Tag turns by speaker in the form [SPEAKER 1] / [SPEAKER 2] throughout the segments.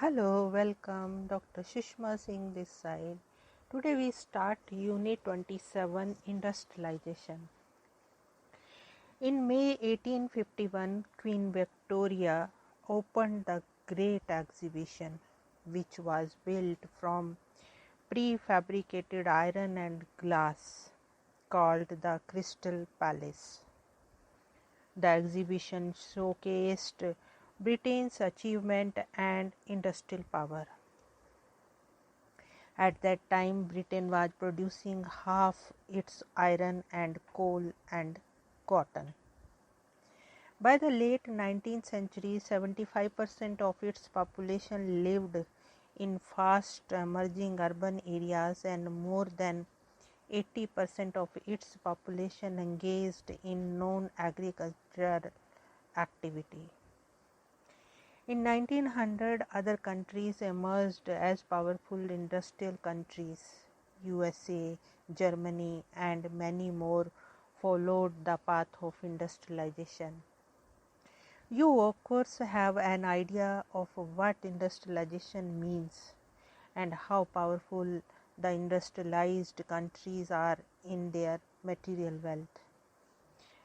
[SPEAKER 1] Hello, welcome. Dr. Sushma Singh this side. Today we start Unit 27 Industrialization. In May 1851, Queen Victoria opened the Great Exhibition, which was built from prefabricated iron and glass, called the Crystal Palace. The exhibition showcased Britain's achievement and industrial power. At that time, Britain was producing half its iron and coal and cotton. By the late 19th century, 75% of its population lived in fast emerging urban areas and more than 80% of its population engaged in non-agricultural activity. In 1900, other countries emerged as powerful industrial countries. USA, Germany, and many more followed the path of industrialization. You, of course, have an idea of what industrialization means and how powerful the industrialized countries are in their material wealth,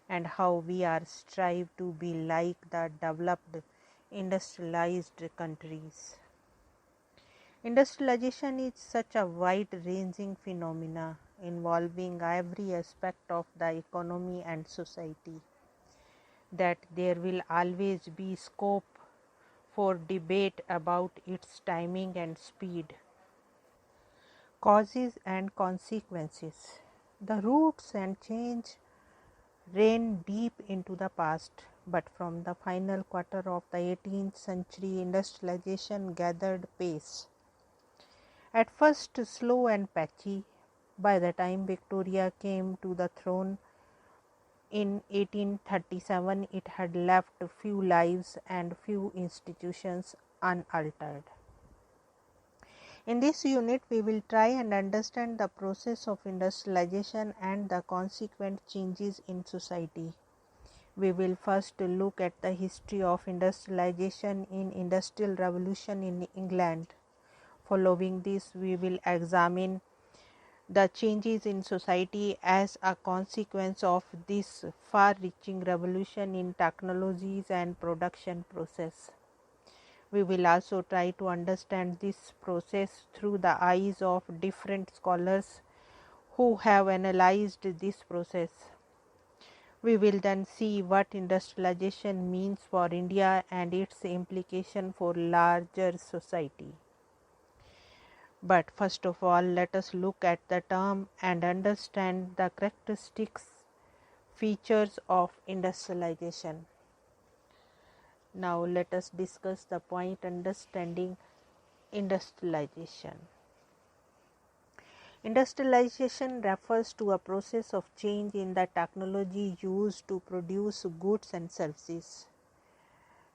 [SPEAKER 1] and how we are strive to be like the developed industrialized countries. Industrialization is such a wide-ranging phenomena involving every aspect of the economy and society that there will always be scope for debate about its timing and speed, causes and consequences. The roots and change ran deep into the past, but from the final quarter of the 18th century, industrialization gathered pace. At first slow and patchy, by the time Victoria came to the throne in 1837, it had left few lives and few institutions unaltered. In this unit, we will try and understand the process of industrialization and the consequent changes in society. We will first look at the history of industrialization in Industrial Revolution in England. Following this, we will examine the changes in society as a consequence of this far-reaching revolution in technologies and production process. We will also try to understand this process through the eyes of different scholars who have analyzed this process. We will then see what industrialization means for India and its implication for larger society. But first of all, let us look at the term and understand the characteristics, features of industrialization. Now let us discuss the point understanding industrialization. Industrialization refers to a process of change in the technology used to produce goods and services.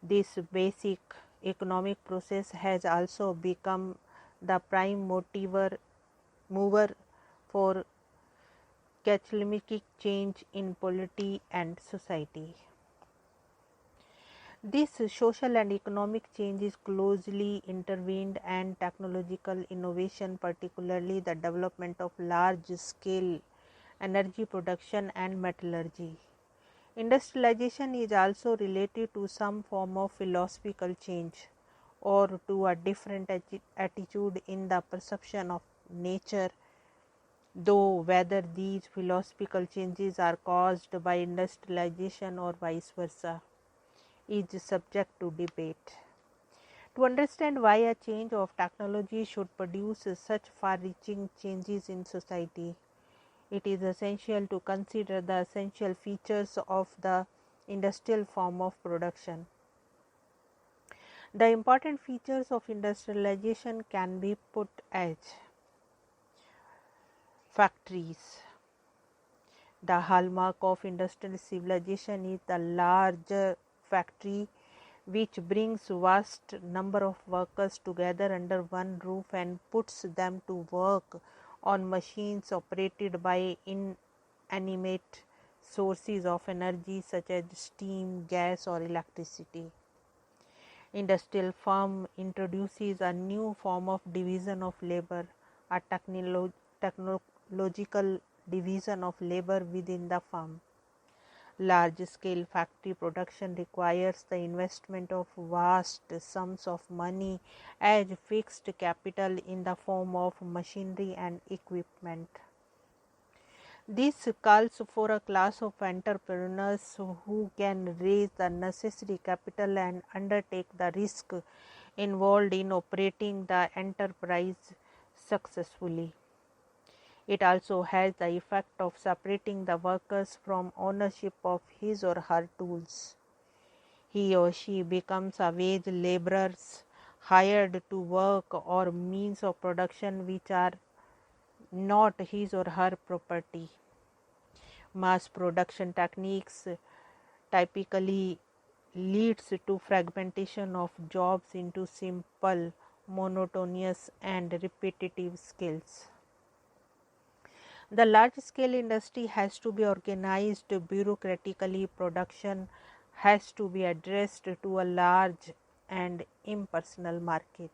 [SPEAKER 1] This basic economic process has also become the prime mover for cataclysmic change in polity and society. This social and economic change is closely intertwined, and technological innovation, particularly the development of large-scale energy production and metallurgy. Industrialization is also related to some form of philosophical change or to a different attitude in the perception of nature, though whether these philosophical changes are caused by industrialization or vice versa is subject to debate. To understand why a change of technology should produce such far-reaching changes in society, it is essential to consider the essential features of the industrial form of production. The important features of industrialization can be put as factories. The hallmark of industrial civilization is the large factory which brings vast number of workers together under one roof and puts them to work on machines operated by inanimate sources of energy such as steam, gas or electricity. Industrial firm introduces a new form of division of labor, a technological division of labor within the firm. Large scale factory production requires the investment of vast sums of money as fixed capital in the form of machinery and equipment. This calls for a class of entrepreneurs who can raise the necessary capital and undertake the risk involved in operating the enterprise successfully. It also has the effect of separating the workers from ownership of his or her tools. He or she becomes a wage laborers hired to work or means of production which are not his or her property. Mass production techniques typically leads to fragmentation of jobs into simple, monotonous and repetitive skills. The large scale industry has to be organized bureaucratically. Production has to be addressed to a large and impersonal market.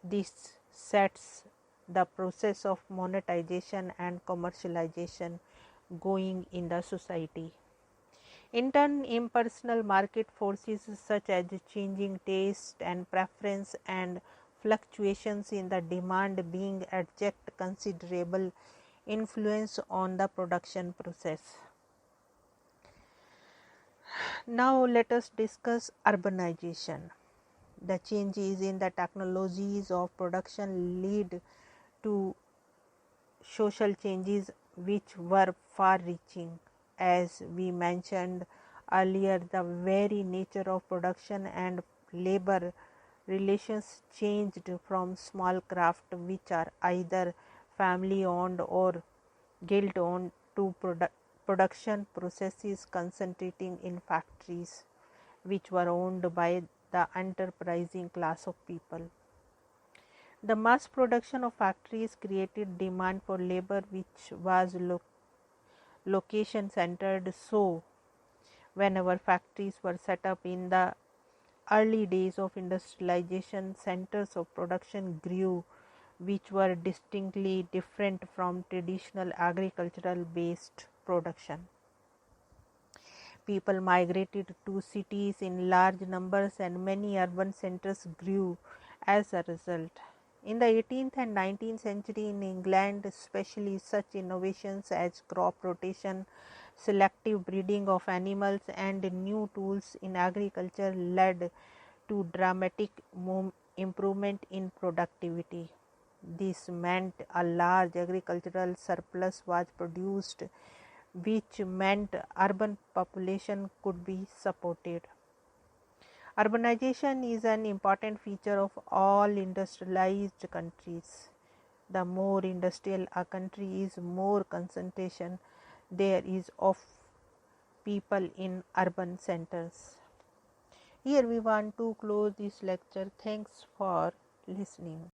[SPEAKER 1] This sets the process of monetization and commercialization going in the society. In turn, impersonal market forces such as changing taste and preference and fluctuations in the demand being exert considerable influence on the production process. Now let us discuss urbanization. The changes in the technologies of production lead to social changes which were far reaching. As we mentioned earlier, the very nature of production and labor relations changed from small craft which are either family owned or guild owned to production processes concentrating in factories which were owned by the enterprising class of people. The mass production of factories created demand for labor which was location centered, so whenever factories were set up in the early days of industrialization, centers of production grew which were distinctly different from traditional agricultural based production. People migrated to cities in large numbers and many urban centers grew as a result. In the 18th and 19th century in England, especially, such innovations as crop rotation, selective breeding of animals and new tools in agriculture led to dramatic improvement in productivity. This meant a large agricultural surplus was produced, which meant urban population could be supported. Urbanization is an important feature of all industrialized countries. The more industrial a country is, more concentration there is of people in urban centers. Here we want to close this lecture. Thanks for listening.